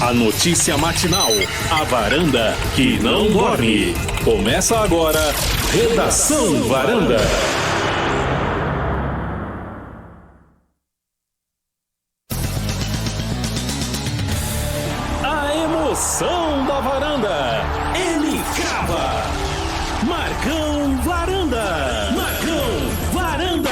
A notícia matinal, a varanda que não dorme. Começa agora, Redação Varanda. A emoção da varanda, ele crava. Marcão Varanda. Marcão Varanda.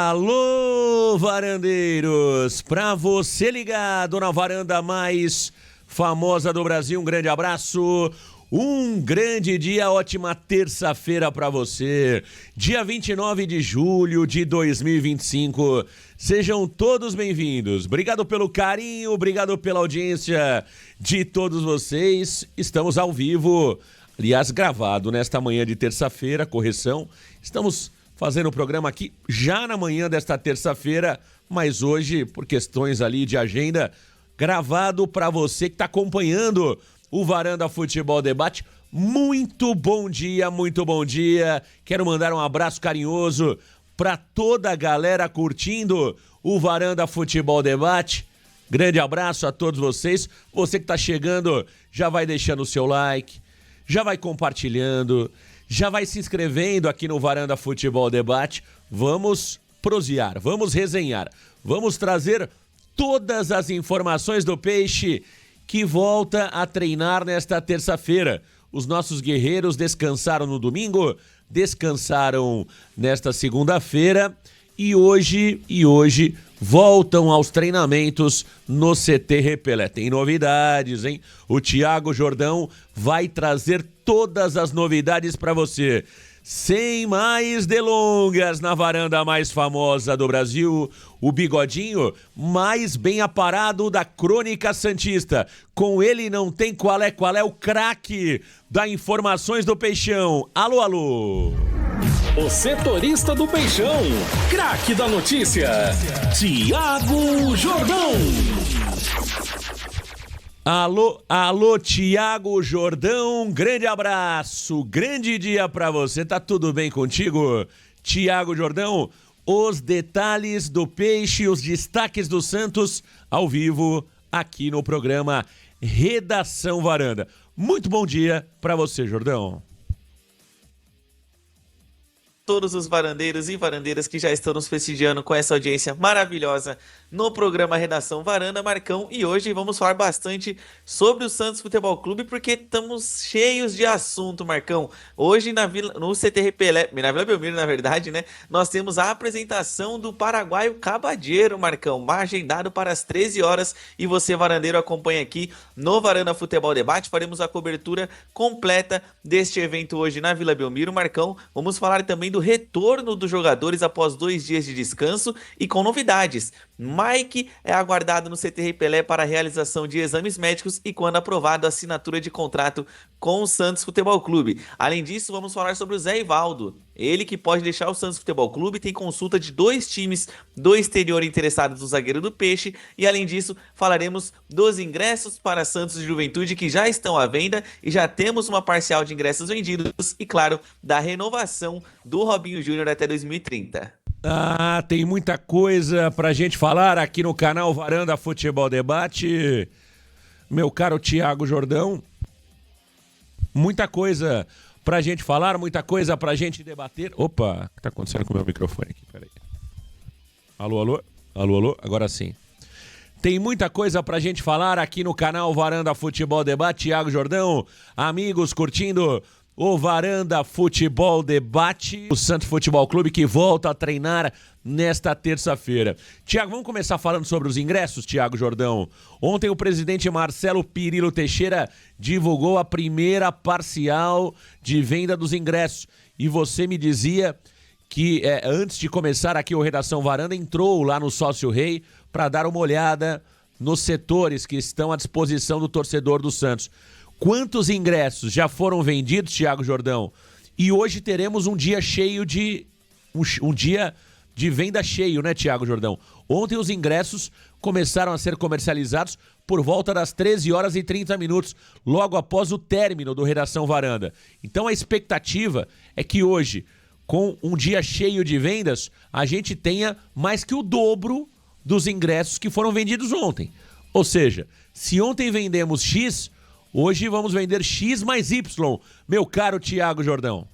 Alô, varandeiros! Pra você ligado na varanda mais famosa do Brasil, um grande abraço, um grande dia, ótima terça-feira pra você, dia 29 de julho de 2025. Sejam todos bem-vindos. Obrigado pelo carinho, obrigado pela audiência de todos vocês. Estamos ao vivo, aliás, gravado nesta manhã de terça-feira, correção. Estamos fazendo o programa aqui já na manhã desta terça-feira, mas hoje, por questões ali de agenda, gravado para você que está acompanhando o Varanda Futebol Debate. Muito bom dia, muito bom dia. Quero mandar um abraço carinhoso para toda a galera curtindo o Varanda Futebol Debate. Grande abraço a todos vocês. Você que está chegando, já vai deixando o seu like, já vai compartilhando, já vai se inscrevendo aqui no Varanda Futebol Debate. Vamos prosear, vamos resenhar, vamos trazer todas as informações do Peixe que volta a treinar nesta terça-feira. Os nossos guerreiros descansaram no domingo, descansaram nesta segunda-feira e hoje voltam aos treinamentos no CT Repelé. Tem novidades, hein? O Thiago Jordão vai trazer todas as novidades para você. Sem mais delongas, na varanda mais famosa do Brasil, o bigodinho mais bem aparado da Crônica Santista. Com ele não tem qual é o craque da Informações do Peixão. Alô, alô! O setorista do Peixão, craque da notícia, Thiago Jordão. Alô, Thiago Jordão, grande abraço, grande dia pra você, tá tudo bem contigo? Thiago Jordão, os detalhes do Peixe, os destaques do Santos, ao vivo, aqui no programa Redação Varanda. Muito bom dia pra você, Jordão. Todos os varandeiros e varandeiras que já estão nos prestigiando com essa audiência maravilhosa no programa Redação Varanda, Marcão, e hoje vamos falar bastante sobre o Santos Futebol Clube, porque estamos cheios de assunto, Marcão. Hoje no CT Repelé, na Vila Belmiro, na verdade, né, nós temos a apresentação do paraguaio Cabadeiro, Marcão, agendado para as 13 horas, e você, varandeiro, acompanha aqui no Varanda Futebol Debate. Faremos a cobertura completa deste evento hoje na Vila Belmiro, Marcão. Vamos falar também do retorno dos jogadores após 2 dias de descanso e com novidades. Mike é aguardado no CT Repelé para a realização de exames médicos e, quando aprovado, a assinatura de contrato com o Santos Futebol Clube. Além disso, vamos falar sobre o Zé Ivaldo. Ele que pode deixar o Santos Futebol Clube, tem consulta de 2 times do exterior interessados no zagueiro do Peixe. E além disso, falaremos dos ingressos para Santos e Juventude que já estão à venda e já temos uma parcial de ingressos vendidos. E claro, da renovação do Robinho Júnior até 2030. Ah, tem muita coisa pra gente falar aqui no canal Varanda Futebol Debate. Meu caro Thiago Jordão, muita coisa pra gente falar, muita coisa pra gente debater. Opa, o que tá acontecendo com o meu microfone aqui? Peraí. Alô, alô? Alô, alô? Agora sim. Tem muita coisa pra gente falar aqui no canal Varanda Futebol Debate. Thiago Jordão, amigos curtindo o Varanda Futebol Debate, o Santos Futebol Clube que volta a treinar nesta terça-feira. Thiago, vamos começar falando sobre os ingressos, Thiago Jordão. Ontem o presidente Marcelo Pirillo Teixeira divulgou a primeira parcial de venda dos ingressos. E você me dizia que antes de começar aqui o Redação Varanda, entrou lá no Sócio Rei para dar uma olhada nos setores que estão à disposição do torcedor do Santos. Quantos ingressos já foram vendidos, Thiago Jordão? E hoje teremos um dia cheio de... Um dia de venda cheio, né, Thiago Jordão? Ontem os ingressos começaram a ser comercializados por volta das 13 horas e 30 minutos, logo após o término do Redação Varanda. Então a expectativa é que hoje, com um dia cheio de vendas, a gente tenha mais que o dobro dos ingressos que foram vendidos ontem. Ou seja, se ontem vendemos X, hoje vamos vender X mais Y, meu caro Thiago Jordão.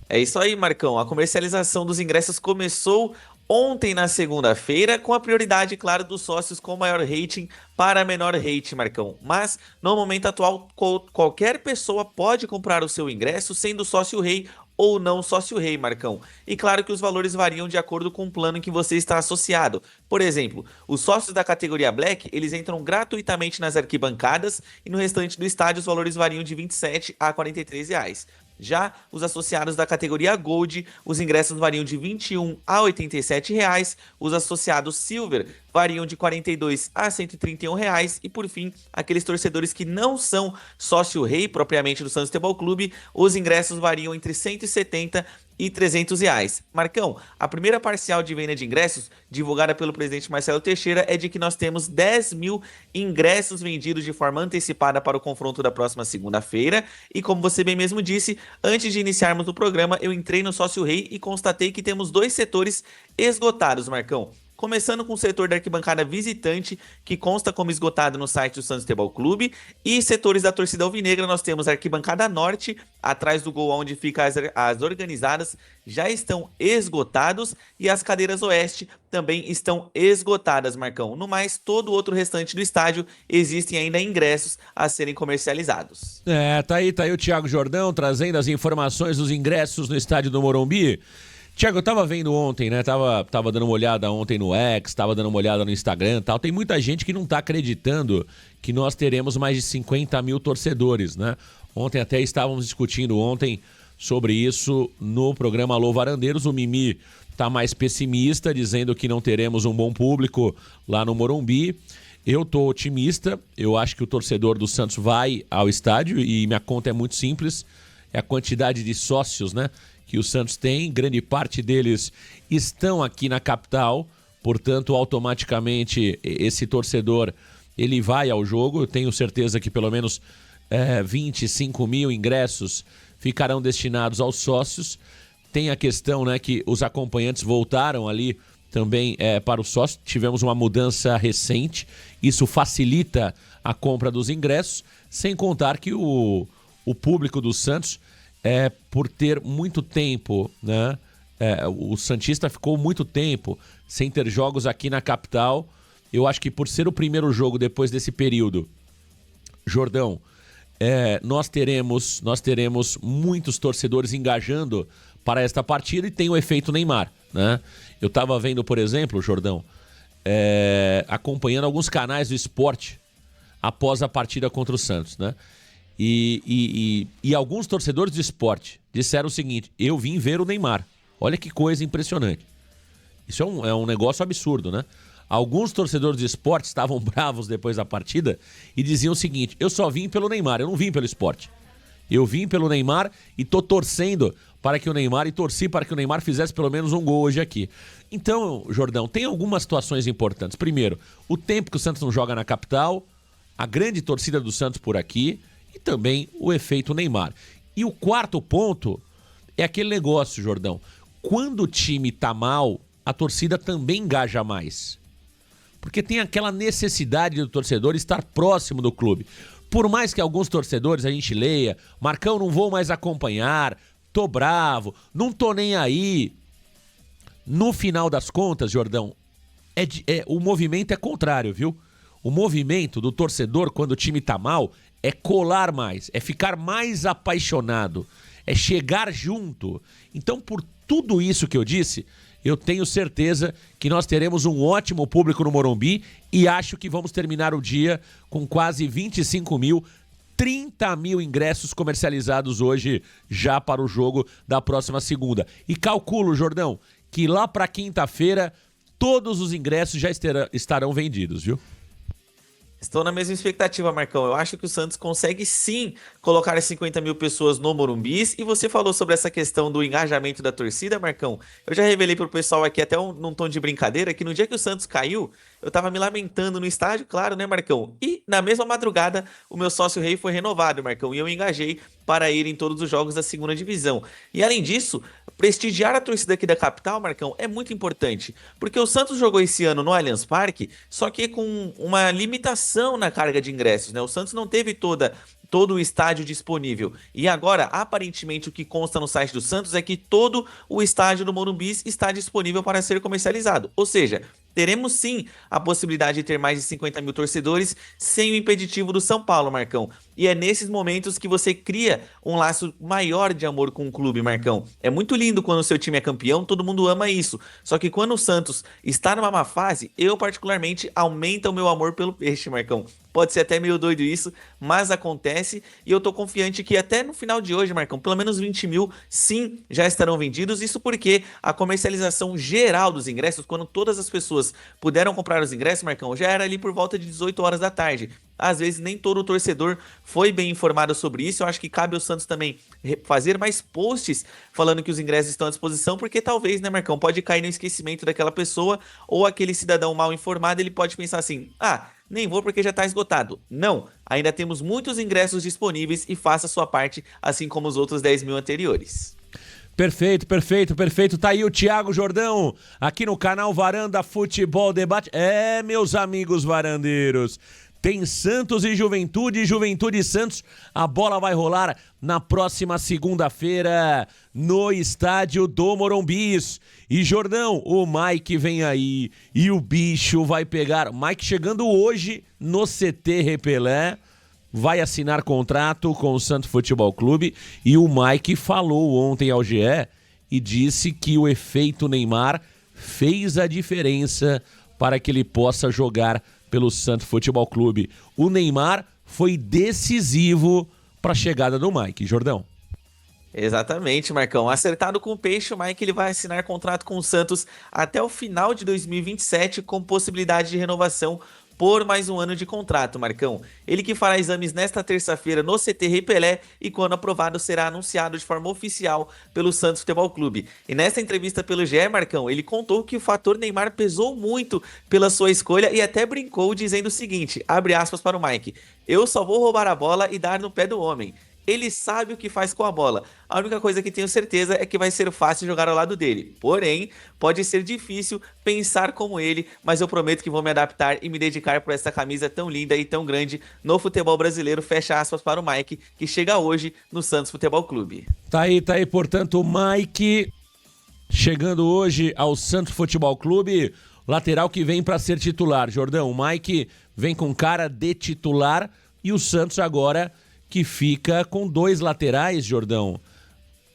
É isso aí, Marcão. A comercialização dos ingressos começou ontem na segunda-feira, com a prioridade, claro, dos sócios com maior rating para menor rating, Marcão. Mas, no momento atual, qualquer pessoa pode comprar o seu ingresso, sendo sócio rei ou não sócio rei, Marcão. E claro que os valores variam de acordo com o plano em que você está associado. Por exemplo, os sócios da categoria Black, eles entram gratuitamente nas arquibancadas e no restante do estádio os valores variam de R$ 27 a R$ 43 reais. Já os associados da categoria Gold, os ingressos variam de R$ 21 a R$ 87 reais, os associados Silver variam de R$ 42 a R$ 131 reais e por fim, aqueles torcedores que não são sócio rei propriamente do Santos Futebol Clube, os ingressos variam entre R$ 170 e R$ 300 reais. Marcão, a primeira parcial de venda de ingressos, divulgada pelo presidente Marcelo Teixeira, é de que nós temos 10 mil ingressos vendidos de forma antecipada para o confronto da próxima segunda-feira. E como você bem mesmo disse, antes de iniciarmos o programa, eu entrei no Sócio Rei e constatei que temos 2 setores esgotados, Marcão. Começando com o setor da arquibancada visitante, que consta como esgotado no site do Santos Futebol Clube, e setores da torcida alvinegra, nós temos a arquibancada norte, atrás do gol onde ficam as organizadas, já estão esgotados, e as cadeiras oeste também estão esgotadas, Marcão. No mais, todo o outro restante do estádio existem ainda ingressos a serem comercializados. Tá aí o Thiago Jordão trazendo as informações dos ingressos no estádio do Morumbi. Thiago, eu tava vendo ontem, né? Tava dando uma olhada ontem no X, tava dando uma olhada no Instagram e tal. Tem muita gente que não tá acreditando que nós teremos mais de 50 mil torcedores, né? Ontem até estávamos discutindo sobre isso no programa Alô Varandeiros. O Mimi tá mais pessimista, dizendo que não teremos um bom público lá no Morumbi. Eu tô otimista, eu acho que o torcedor do Santos vai ao estádio e minha conta é muito simples. É a quantidade de sócios, né, que o Santos tem, grande parte deles estão aqui na capital, portanto, automaticamente esse torcedor ele vai ao jogo. Eu tenho certeza que pelo menos 25 mil ingressos ficarão destinados aos sócios. Tem a questão, né, que os acompanhantes voltaram ali também para os sócios. Tivemos uma mudança recente, isso facilita a compra dos ingressos, sem contar que o público do Santos, por ter muito tempo, né? O santista ficou muito tempo sem ter jogos aqui na capital. Eu acho que por ser o primeiro jogo depois desse período, Jordão, nós teremos muitos torcedores engajando para esta partida e tem o efeito Neymar, né? Eu estava vendo, por exemplo, Jordão, acompanhando alguns canais do esporte após a partida contra o Santos, né? E alguns torcedores do esporte disseram o seguinte: eu vim ver o Neymar. Olha que coisa impressionante. Isso é um negócio absurdo, né? Alguns torcedores de esporte estavam bravos depois da partida e diziam o seguinte: eu só vim pelo Neymar, eu não vim pelo esporte. Eu vim pelo Neymar e tô torcendo para que o Neymar, torci para que o Neymar fizesse pelo menos um gol hoje aqui. Então, Jordão, tem algumas situações importantes. Primeiro, o tempo que o Santos não joga na capital, a grande torcida do Santos por aqui, e também o efeito Neymar. E o quarto ponto é aquele negócio, Jordão. Quando o time tá mal, a torcida também engaja mais. Porque tem aquela necessidade do torcedor estar próximo do clube. Por mais que alguns torcedores a gente leia: Marcão, não vou mais acompanhar, tô bravo, não tô nem aí. No final das contas, Jordão, o movimento é contrário, viu? O movimento do torcedor, quando o time tá mal, é colar mais, é ficar mais apaixonado, é chegar junto. Então, por tudo isso que eu disse, eu tenho certeza que nós teremos um ótimo público no Morumbi e acho que vamos terminar o dia com quase 25 mil, 30 mil ingressos comercializados hoje já para o jogo da próxima segunda. E calculo, Jordão, que lá para quinta-feira todos os ingressos já estarão vendidos, viu? Estou na mesma expectativa, Marcão. Eu acho que o Santos consegue sim colocar 50 mil pessoas no Morumbi. E você falou sobre essa questão do engajamento da torcida, Marcão. Eu já revelei pro pessoal aqui, até num tom de brincadeira, que no dia que o Santos caiu, eu tava me lamentando no estádio, claro, né, Marcão? E na mesma madrugada, o meu sócio rei foi renovado, Marcão. E eu engajei para ir em todos os jogos da segunda divisão. E além disso, prestigiar a torcida aqui da capital, Marcão, é muito importante, porque o Santos jogou esse ano no Allianz Parque, só que com uma limitação na carga de ingressos, né? O Santos não teve todo o estádio disponível. E agora, aparentemente, o que consta no site do Santos é que todo o estádio do Morumbi está disponível para ser comercializado. Ou seja, teremos sim a possibilidade de ter mais de 50 mil torcedores sem o impeditivo do São Paulo, Marcão. E é nesses momentos que você cria um laço maior de amor com o clube, Marcão. É muito lindo quando o seu time é campeão, todo mundo ama isso. Só que quando o Santos está numa má fase, eu particularmente aumenta o meu amor pelo peixe, Marcão. Pode ser até meio doido isso, mas acontece e eu tô confiante que até no final de hoje, Marcão, pelo menos 20 mil sim já estarão vendidos. Isso porque a comercialização geral dos ingressos, quando todas as pessoas puderam comprar os ingressos, Marcão, já era ali por volta de 18 horas da tarde. Às vezes nem todo o torcedor foi bem informado sobre isso. Eu acho que cabe ao Santos também fazer mais posts falando que os ingressos estão à disposição, porque talvez, né, Marcão, pode cair no esquecimento daquela pessoa ou aquele cidadão mal informado, ele pode pensar assim, nem vou porque já está esgotado. Não, ainda temos muitos ingressos disponíveis e faça a sua parte, assim como os outros 10 mil anteriores. Perfeito, perfeito, perfeito. Tá aí o Thiago Jordão, aqui no canal Varanda Futebol Debate. Meus amigos varandeiros, tem Santos e Juventude e Santos. A bola vai rolar na próxima segunda-feira no estádio do Morumbis. E Jordão, o Mike vem aí e o bicho vai pegar. Mike chegando hoje no CT Repelé, vai assinar contrato com o Santos Futebol Clube. E o Mike falou ontem ao GE e disse que o efeito Neymar fez a diferença para que ele possa jogar pelo Santos Futebol Clube. O Neymar foi decisivo para a chegada do Mike, Jordão. Exatamente, Marcão. Acertado com o peixe, o Mike ele vai assinar contrato com o Santos até o final de 2027, com possibilidade de renovação por mais um ano de contrato, Marcão. Ele que fará exames nesta terça-feira no CT Rei Pelé e quando aprovado será anunciado de forma oficial pelo Santos Futebol Clube. E nesta entrevista pelo GE, Marcão, ele contou que o fator Neymar pesou muito pela sua escolha e até brincou dizendo o seguinte, abre aspas para o Mike, eu só vou roubar a bola e dar no pé do homem. Ele sabe o que faz com a bola. A única coisa que tenho certeza é que vai ser fácil jogar ao lado dele. Porém, pode ser difícil pensar como ele, mas eu prometo que vou me adaptar e me dedicar por essa camisa tão linda e tão grande no futebol brasileiro. Fecha aspas para o Mike, que chega hoje no Santos Futebol Clube. Tá aí, portanto, o Mike chegando hoje ao Santos Futebol Clube, lateral que vem para ser titular. Jordão, o Mike vem com cara de titular e o Santos agora que fica com dois laterais, Jordão,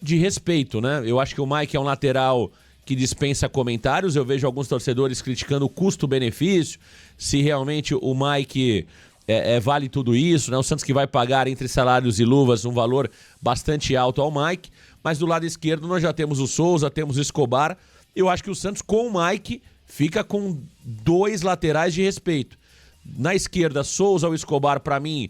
de respeito, né? Eu acho que o Mike é um lateral que dispensa comentários. Eu vejo alguns torcedores criticando o custo-benefício, se realmente o Mike vale tudo isso, né? O Santos que vai pagar entre salários e luvas um valor bastante alto ao Mike, mas do lado esquerdo nós já temos o Souza, temos o Escobar. Eu acho que o Santos com o Mike fica com dois laterais de respeito. Na esquerda, Souza ou Escobar, para mim,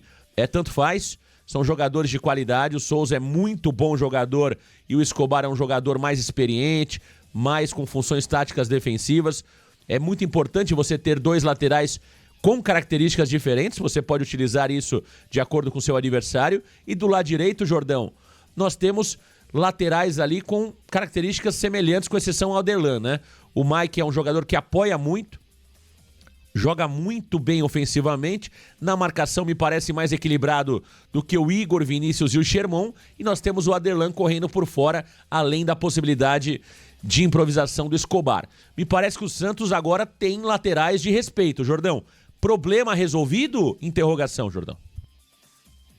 tanto faz. São jogadores de qualidade, o Souza é muito bom jogador e o Escobar é um jogador mais experiente, mais com funções táticas defensivas. É muito importante você ter dois laterais com características diferentes, você pode utilizar isso de acordo com o seu adversário. E do lado direito, Jordão, nós temos laterais ali com características semelhantes, com exceção ao Aderlan, né? O Mike é um jogador que apoia muito, joga muito bem ofensivamente, na marcação me parece mais equilibrado do que o Igor, Vinícius e o Sherman, e nós temos o Aderlan correndo por fora, além da possibilidade de improvisação do Escobar. Me parece que o Santos agora tem laterais de respeito, Jordão. Problema resolvido? Interrogação, Jordão.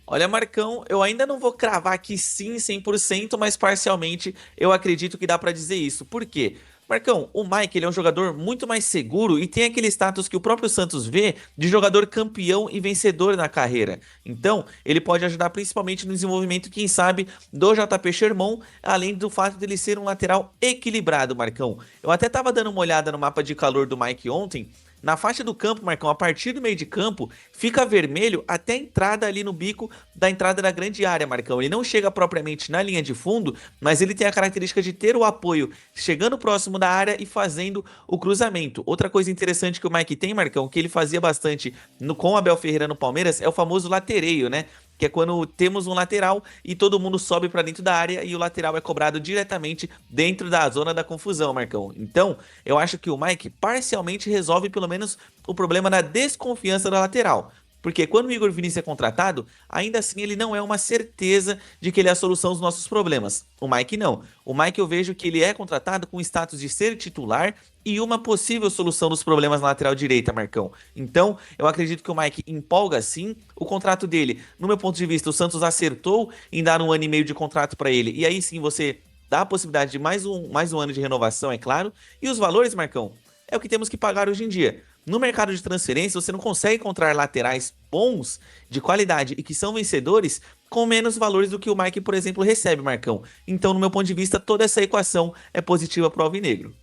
Olha, Marcão, eu ainda não vou cravar aqui sim 100%, mas parcialmente eu acredito que dá pra dizer isso. Por quê? Marcão, o Mike ele é um jogador muito mais seguro e tem aquele status que o próprio Santos vê de jogador campeão e vencedor na carreira. Então, ele pode ajudar principalmente no desenvolvimento, quem sabe, do JP Sherman, além do fato de ele ser um lateral equilibrado, Marcão. Eu até tava dando uma olhada no mapa de calor do Mike ontem. Na faixa do campo, Marcão, a partir do meio de campo, fica vermelho até a entrada ali no bico da entrada da grande área, Marcão. Ele não chega propriamente na linha de fundo, mas ele tem a característica de ter o apoio chegando próximo da área e fazendo o cruzamento. Outra coisa interessante que o Mike tem, Marcão, que ele fazia bastante com o Abel Ferreira no Palmeiras, é o famoso latereio, né? que é quando temos um lateral e todo mundo sobe para dentro da área e o lateral é cobrado diretamente dentro da zona da confusão, Marcão. Então, eu acho que o Mike parcialmente resolve pelo menos o problema da desconfiança da lateral. Porque quando o Igor Vinícius é contratado, ainda assim ele não é uma certeza de que ele é a solução dos nossos problemas. O Mike não. O Mike eu vejo que ele é contratado com o status de ser titular e uma possível solução dos problemas na lateral direita, Marcão. Então, eu acredito que o Mike empolga sim. O contrato dele, no meu ponto de vista, o Santos acertou em dar 1 ano e meio de contrato para ele. E aí sim você dá a possibilidade de mais um ano de renovação, é claro. E os valores, Marcão, é o que temos que pagar hoje em dia. No mercado de transferência, você não consegue encontrar laterais bons, de qualidade e que são vencedores com menos valores do que o Mike, por exemplo, recebe, Marcão. Então, no meu ponto de vista, toda essa equação é positiva para o Alvinegro.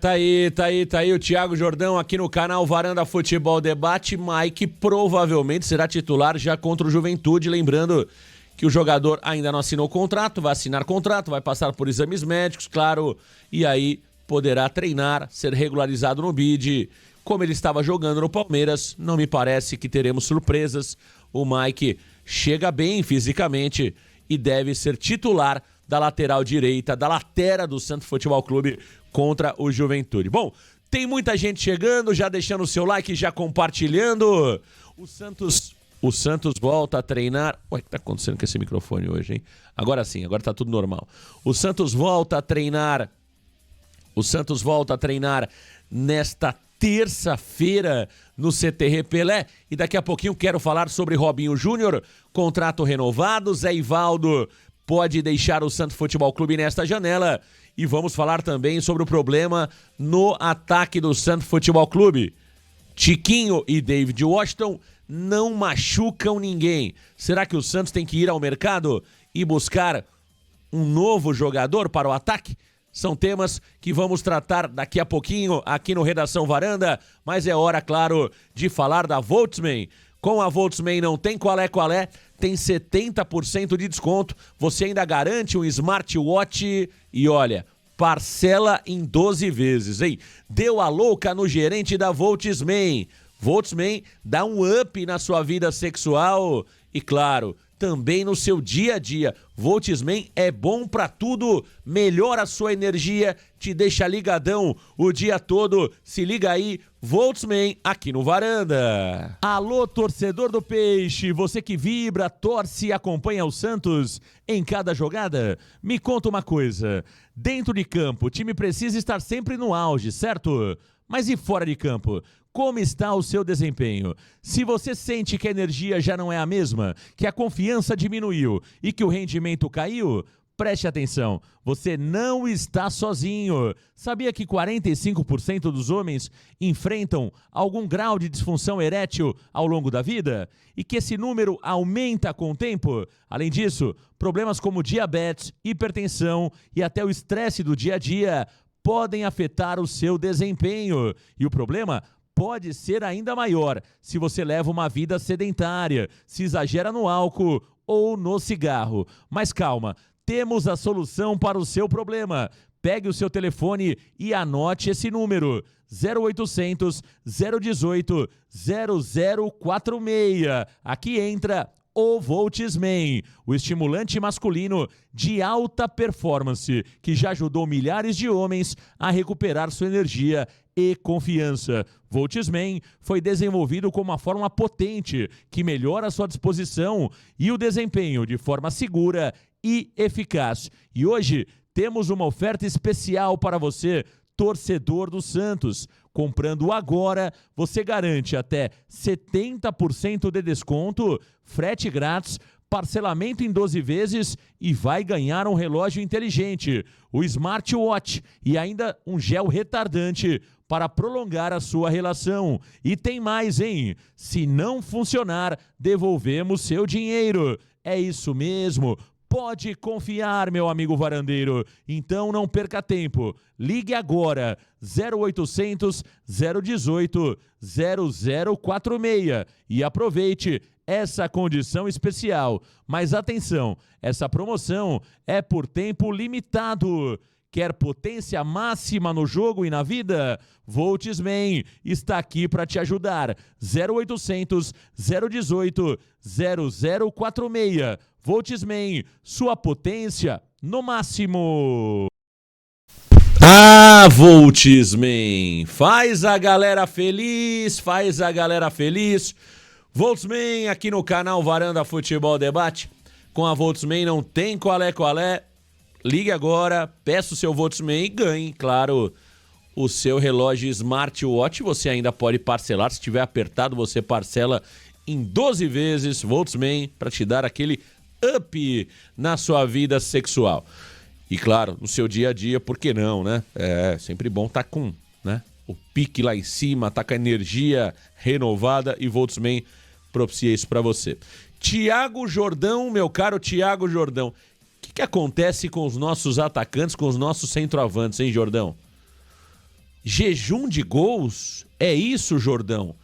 Tá aí o Thiago Jordão aqui no canal Varanda Futebol Debate. Mike provavelmente será titular já contra o Juventude, lembrando que o jogador ainda não assinou contrato, vai assinar contrato, vai passar por exames médicos, claro, e aí poderá treinar, ser regularizado no BID. Como ele estava jogando no Palmeiras, não me parece que teremos surpresas. O Mike chega bem fisicamente e deve ser titular da lateral direita, da lateral do Santos Futebol Clube contra o Juventude. Bom, tem muita gente chegando, já deixando o seu like, já compartilhando. O Santos volta a treinar. Ué, o que tá acontecendo com esse microfone hoje, hein? Agora sim, agora tá tudo normal. O Santos volta a treinar nesta terça-feira no CTR Pelé. E daqui a pouquinho quero falar sobre Robinho Júnior, contrato renovado. Zé Ivaldo pode deixar o Santos Futebol Clube nesta janela. E vamos falar também sobre o problema no ataque do Santos Futebol Clube. Tiquinho e David Washington não machucam ninguém. Será que o Santos tem que ir ao mercado e buscar um novo jogador para o ataque? São temas que vamos tratar daqui a pouquinho aqui no Redação Varanda, mas é hora, claro, de falar da Voltsman. Com a Voltsman não tem qual é, tem 70% de desconto, você ainda garante um smartwatch e olha, parcela em 12 vezes, hein? Deu a louca no gerente da Voltsman. Voltsman dá um up na sua vida sexual e, claro, também no seu dia a dia. Voltsman é bom pra tudo, melhora a sua energia, te deixa ligadão o dia todo. Se liga aí, Voltsman aqui no Varanda. Alô, torcedor do Peixe, você que vibra, torce e acompanha o Santos em cada jogada. Me conta uma coisa, dentro de campo o time precisa estar sempre no auge, certo? Mas e fora de campo? Como está o seu desempenho? Se você sente que a energia já não é a mesma, que a confiança diminuiu e que o rendimento caiu, preste atenção, você não está sozinho. Sabia que 45% dos homens enfrentam algum grau de disfunção erétil ao longo da vida? E que esse número aumenta com o tempo? Além disso, problemas como diabetes, hipertensão e até o estresse do dia a dia podem afetar o seu desempenho. E o problema pode ser ainda maior se você leva uma vida sedentária, se exagera no álcool ou no cigarro. Mas calma, temos a solução para o seu problema. Pegue o seu telefone e anote esse número: 0800 018 0046. Aqui entra o Voltsman, o estimulante masculino de alta performance, que já ajudou milhares de homens a recuperar sua energia e confiança. Voltsman foi desenvolvido com uma fórmula potente que melhora a sua disposição e o desempenho de forma segura e eficaz. E hoje temos uma oferta especial para você, torcedor do Santos. Comprando agora, você garante até 70% de desconto, frete grátis, parcelamento em 12 vezes e vai ganhar um relógio inteligente, o smartwatch e ainda um gel retardante para prolongar a sua relação. E tem mais, hein? Se não funcionar, devolvemos seu dinheiro. É isso mesmo. Pode confiar, meu amigo varandeiro. Então não perca tempo. Ligue agora, 0800 018 0046 e aproveite essa condição especial. Mas atenção, essa promoção é por tempo limitado. Quer potência máxima no jogo e na vida? Voltsman está aqui para te ajudar. 0800 018 0046. Voltsman, sua potência no máximo. Voltsman, faz a galera feliz, faz a galera feliz. Voltsman aqui no canal Varanda Futebol Debate. Com a Voltsman não tem qual é. Ligue agora, peça o seu Voltsman e ganhe, claro, o seu relógio smartwatch. Você ainda pode parcelar, se tiver apertado você parcela em 12 vezes. Voltsman, para te dar aquele up na sua vida sexual. E claro, no seu dia a dia, por que não, né? É sempre bom estar com, né, o pique lá em cima, tá com a energia renovada, e Voltsman propicia isso para você. Thiago Jordão, meu caro Thiago Jordão, o que acontece com os nossos atacantes, com os nossos centroavantes, hein, Jordão? Jejum de gols? É isso, Jordão?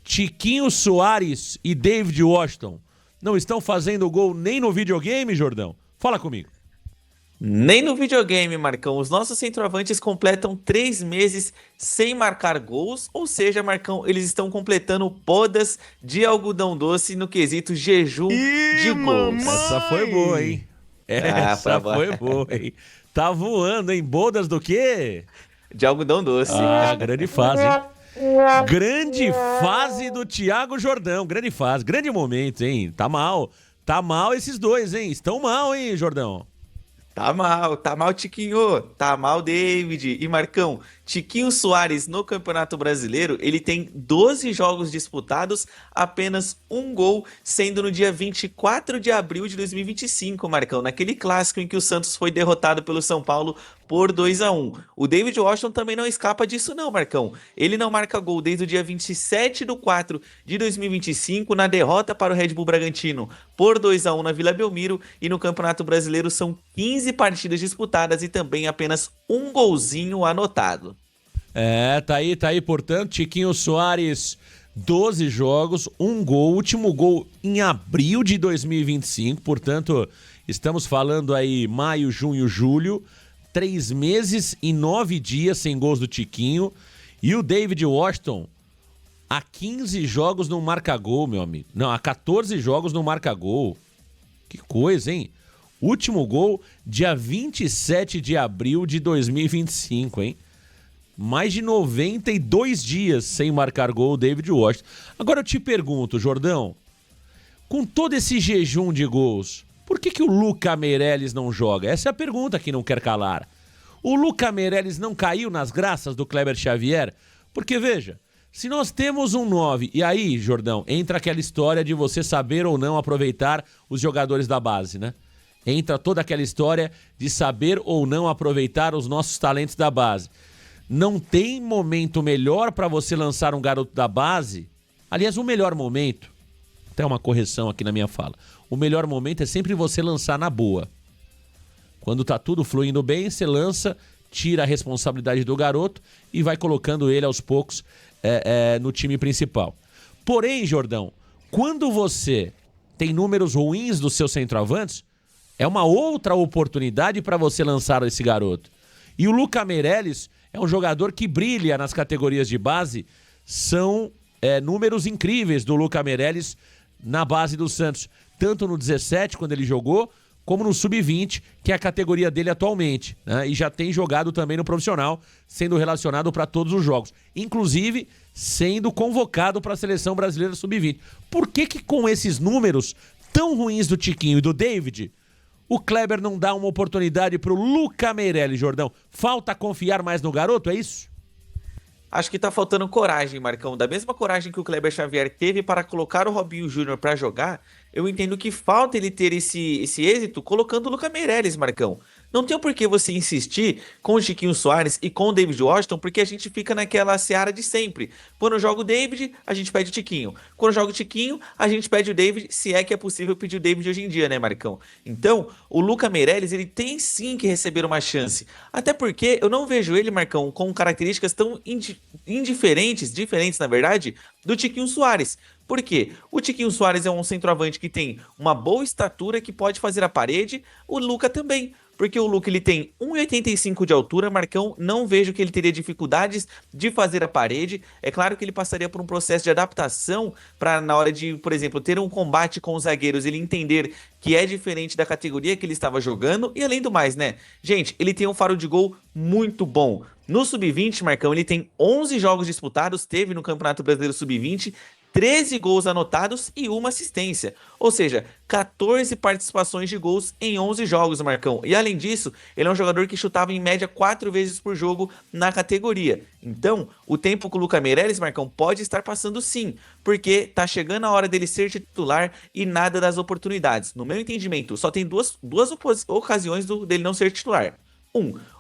Tiquinho Soares e David Washington não estão fazendo gol nem no videogame, Jordão? Fala comigo. Nem no videogame, Marcão. Os nossos centroavantes completam 3 meses sem marcar gols, ou seja, Marcão, eles estão completando podas de algodão doce no quesito jejum de gols. Essa foi boa, hein? Essa foi boa, hein? Tá voando, hein? Bodas do quê? De algodão doce. Grande fase, hein? Grande fase do Thiago Jordão. Grande fase, grande momento, hein? Tá mal esses dois, hein? Estão mal, hein, Jordão? Tá mal, Tiquinho, tá mal, David e Marcão. Tiquinho Soares no Campeonato Brasileiro, ele tem 12 jogos disputados, apenas um gol, sendo no dia 24 de abril de 2025, Marcão, naquele clássico em que o Santos foi derrotado pelo São Paulo por 2-1. O David Washington também não escapa disso não, Marcão. Ele não marca gol desde o dia 27 de 4 de 2025, na derrota para o Red Bull Bragantino por 2-1 na Vila Belmiro, e no Campeonato Brasileiro são 15 partidas disputadas e também apenas um golzinho anotado. Tá aí, portanto, Tiquinho Soares, 12 jogos, um gol, último gol em abril de 2025, portanto, estamos falando aí maio, junho, julho, 3 meses e 9 dias sem gols do Tiquinho. E o David Washington, há 15 jogos não marca gol, meu amigo. Não, há 14 jogos não marca gol. Que coisa, hein? Último gol, dia 27 de abril de 2025, hein? Mais de 92 dias sem marcar gol o David Washington. Agora eu te pergunto, Jordão, com todo esse jejum de gols, por que o Luca Meireles não joga? Essa é a pergunta que não quer calar. O Luca Meireles não caiu nas graças do Kleber Xavier? Porque, veja, se nós temos um 9, e aí, Jordão, entra aquela história de você saber ou não aproveitar os jogadores da base, né? Entra toda aquela história de saber ou não aproveitar os nossos talentos da base. Não tem momento melhor para você lançar um garoto da base. Aliás, o melhor momento, até uma correção aqui na minha fala, o melhor momento é sempre você lançar na boa. Quando tá tudo fluindo bem, você lança, tira a responsabilidade do garoto e vai colocando ele aos poucos no time principal. Porém, Jordão, quando você tem números ruins dos seus centroavantes, é uma outra oportunidade para você lançar esse garoto. E o Luca Meireles é um jogador que brilha nas categorias de base. São números incríveis do Luca Meireles na base do Santos. Tanto no 17, quando ele jogou, como no Sub-20, que é a categoria dele atualmente, né? E já tem jogado também no profissional, sendo relacionado para todos os jogos. Inclusive, sendo convocado para a Seleção Brasileira Sub-20. Por que com esses números tão ruins do Tiquinho e do David, o Kleber não dá uma oportunidade pro Luca Meireles, Jordão? Falta confiar mais no garoto, é isso? Acho que tá faltando coragem, Marcão. Da mesma coragem que o Kleber Xavier teve para colocar o Robinho Júnior para jogar, eu entendo que falta ele ter esse êxito colocando o Luca Meireles, Marcão. Não tem por que você insistir com o Tiquinho Soares e com o David Washington, porque a gente fica naquela seara de sempre. Quando joga o David, a gente pede o Tiquinho. Quando joga o Tiquinho, a gente pede o David, se é que é possível pedir o David hoje em dia, né, Marcão? Então, o Luca Meireles, ele tem sim que receber uma chance. Até porque eu não vejo ele, Marcão, com características tão diferentes, na verdade, do Tiquinho Soares. Por quê? O Tiquinho Soares é um centroavante que tem uma boa estatura, que pode fazer a parede, o Luca também. Porque o Luca ele tem 1,85 de altura, Marcão, não vejo que ele teria dificuldades de fazer a parede. É claro que ele passaria por um processo de adaptação para na hora de, por exemplo, ter um combate com os zagueiros, ele entender que é diferente da categoria que ele estava jogando. E além do mais, né? Gente, ele tem um faro de gol muito bom. No Sub-20, Marcão, ele tem 11 jogos disputados, teve no Campeonato Brasileiro Sub-20, 13 gols anotados e uma assistência. Ou seja, 14 participações de gols em 11 jogos, Marcão. E além disso, ele é um jogador que chutava em média 4 vezes por jogo na categoria. Então, o tempo com o Lucas Meireles, Marcão, pode estar passando sim, porque tá chegando a hora dele ser titular e nada das oportunidades. No meu entendimento, só tem duas ocasiões dele não ser titular.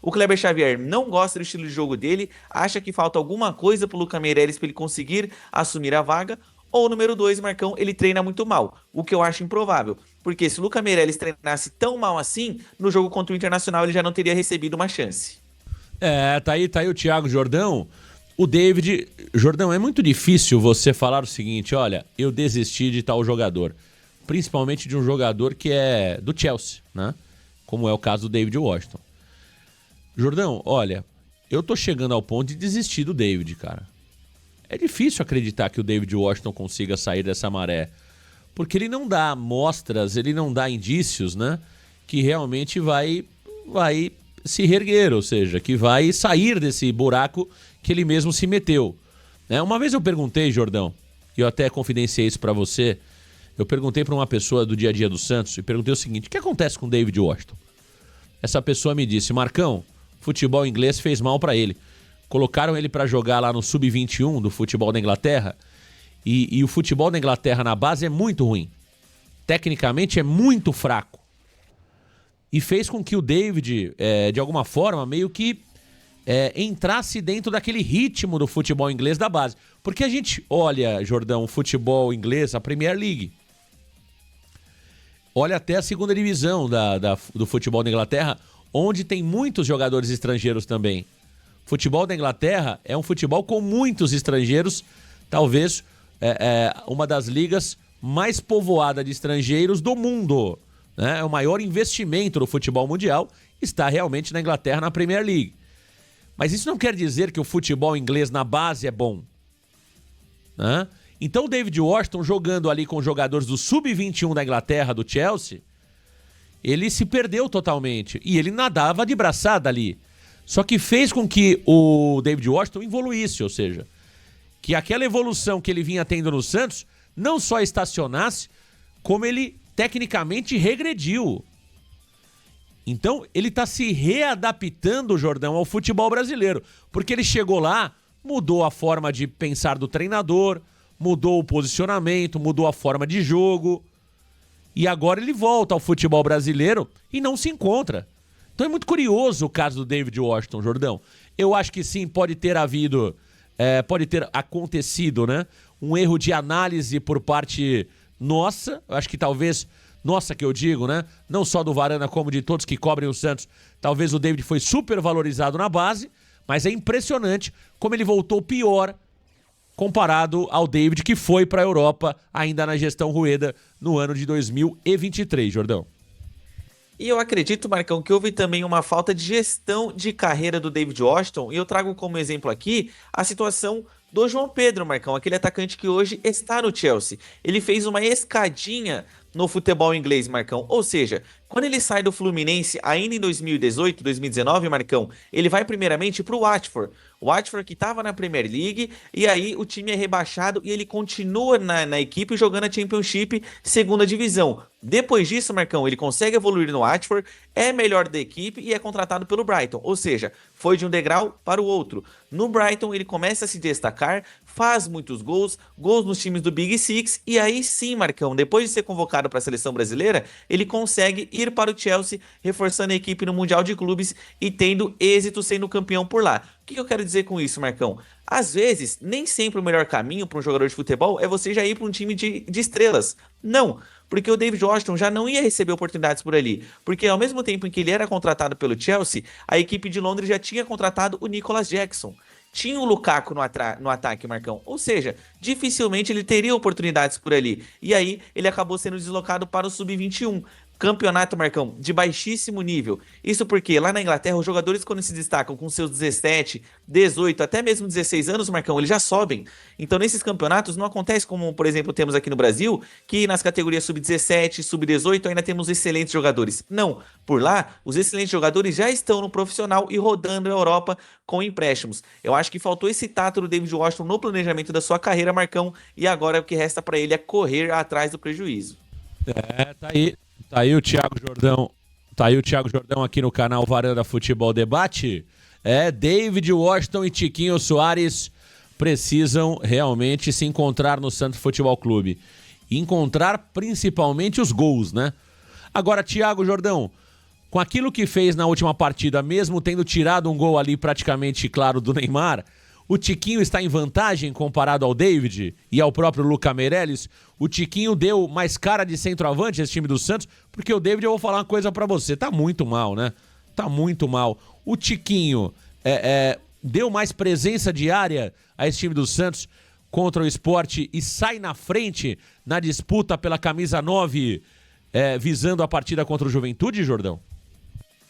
O Kleber Xavier não gosta do estilo de jogo dele, acha que falta alguma coisa pro Lucas Meireles para ele conseguir assumir a vaga. Ou número 2, Marcão, ele treina muito mal, o que eu acho improvável. Porque se o Lucas Meireles treinasse tão mal assim, no jogo contra o Internacional ele já não teria recebido uma chance. Tá aí o Thiago Jordão. O David... Jordão, é muito difícil você falar o seguinte, olha, eu desisti de tal jogador. Principalmente de um jogador que é do Chelsea, né? Como é o caso do David Washington. Jordão, olha, eu tô chegando ao ponto de desistir do David, cara. É difícil acreditar que o David Washington consiga sair dessa maré, porque ele não dá mostras, ele não dá indícios, né, que realmente vai se reerguer, ou seja, que vai sair desse buraco que ele mesmo se meteu. Uma vez eu perguntei, Jordão, e eu até confidenciei isso pra você, eu perguntei pra uma pessoa do dia a dia do Santos e perguntei o seguinte, o que acontece com o David Washington? Essa pessoa me disse, Marcão, futebol inglês fez mal pra ele. Colocaram ele pra jogar lá no Sub-21 do futebol da Inglaterra e o futebol da Inglaterra na base é muito ruim. Tecnicamente é muito fraco. E fez com que o David, de alguma forma, meio que entrasse dentro daquele ritmo do futebol inglês da base. Porque a gente olha, Jordão, o futebol inglês, a Premier League. Olha até a segunda divisão do futebol da Inglaterra, onde tem muitos jogadores estrangeiros também. Futebol da Inglaterra é um futebol com muitos estrangeiros, talvez uma das ligas mais povoadas de estrangeiros do mundo. Né? É o maior investimento do futebol mundial, está realmente na Inglaterra, na Premier League. Mas isso não quer dizer que o futebol inglês na base é bom. Né? Então o David Washington jogando ali com os jogadores do Sub-21 da Inglaterra, do Chelsea, ele se perdeu totalmente. E ele nadava de braçada ali. Só que fez com que o David Washington evoluísse, ou seja, que aquela evolução que ele vinha tendo no Santos não só estacionasse, como ele tecnicamente regrediu. Então ele está se readaptando, Jordão, ao futebol brasileiro. Porque ele chegou lá, mudou a forma de pensar do treinador, mudou o posicionamento, mudou a forma de jogo. E agora ele volta ao futebol brasileiro e não se encontra. Então é muito curioso o caso do David Washington, Jordão. Eu acho que sim, pode ter acontecido, né? Um erro de análise por parte nossa. Eu acho que talvez, nossa que eu digo, né? Não só do Varanda, como de todos que cobrem o Santos. Talvez o David foi super valorizado na base, mas é impressionante como ele voltou pior comparado ao David que foi para a Europa ainda na gestão Rueda no ano de 2023, Jordão. E eu acredito, Marcão, que houve também uma falta de gestão de carreira do David Washington, e eu trago como exemplo aqui a situação do João Pedro, Marcão, aquele atacante que hoje está no Chelsea. Ele fez uma escadinha no futebol inglês, Marcão, ou seja, quando ele sai do Fluminense ainda em 2018, 2019, Marcão, ele vai primeiramente para o Watford. O Watford que estava na Premier League, e aí o time é rebaixado e ele continua na equipe jogando a Championship, segunda divisão. Depois disso, Marcão, ele consegue evoluir no Watford, é melhor da equipe e é contratado pelo Brighton. Ou seja, foi de um degrau para o outro. No Brighton ele começa a se destacar, faz muitos gols nos times do Big Six, e aí sim, Marcão, depois de ser convocado para a seleção brasileira, ele consegue ir para o Chelsea, reforçando a equipe no Mundial de Clubes e tendo êxito sendo campeão por lá. O que eu quero dizer com isso, Marcão? Às vezes, nem sempre o melhor caminho para um jogador de futebol é você já ir para um time de estrelas. Não, porque o David Washington já não ia receber oportunidades por ali. Porque ao mesmo tempo em que ele era contratado pelo Chelsea, a equipe de Londres já tinha contratado o Nicolas Jackson. Tinha o Lukaku no ataque, Marcão. Ou seja, dificilmente ele teria oportunidades por ali. E aí, ele acabou sendo deslocado para o Sub-21. Campeonato, Marcão, de baixíssimo nível. Isso porque lá na Inglaterra, os jogadores, quando se destacam com seus 17, 18, até mesmo 16 anos, Marcão, eles já sobem. Então, nesses campeonatos, não acontece como, por exemplo, temos aqui no Brasil, que nas categorias sub-17, sub-18, ainda temos excelentes jogadores. Não. Por lá, os excelentes jogadores já estão no profissional e rodando a Europa com empréstimos. Eu acho que faltou esse tato do David Washington no planejamento da sua carreira, Marcão, e agora o que resta para ele é correr atrás do prejuízo. Tá aí. Tá aí o Thiago Jordão. Tá aí o Thiago Jordão aqui no canal Varanda Futebol Debate. David Washington e Tiquinho Soares precisam realmente se encontrar no Santos Futebol Clube. Encontrar principalmente os gols, né? Agora, Thiago Jordão, com aquilo que fez na última partida, mesmo tendo tirado um gol ali praticamente claro do Neymar, o Tiquinho está em vantagem comparado ao David e ao próprio Luca Meireles. O Tiquinho deu mais cara de centroavante esse time do Santos, porque o David, eu vou falar uma coisa pra você, tá muito mal, né? Tá muito mal. O Tiquinho deu mais presença de área a esse time do Santos contra o Sport e sai na frente na disputa pela camisa 9, visando a partida contra o Juventude, Jordão?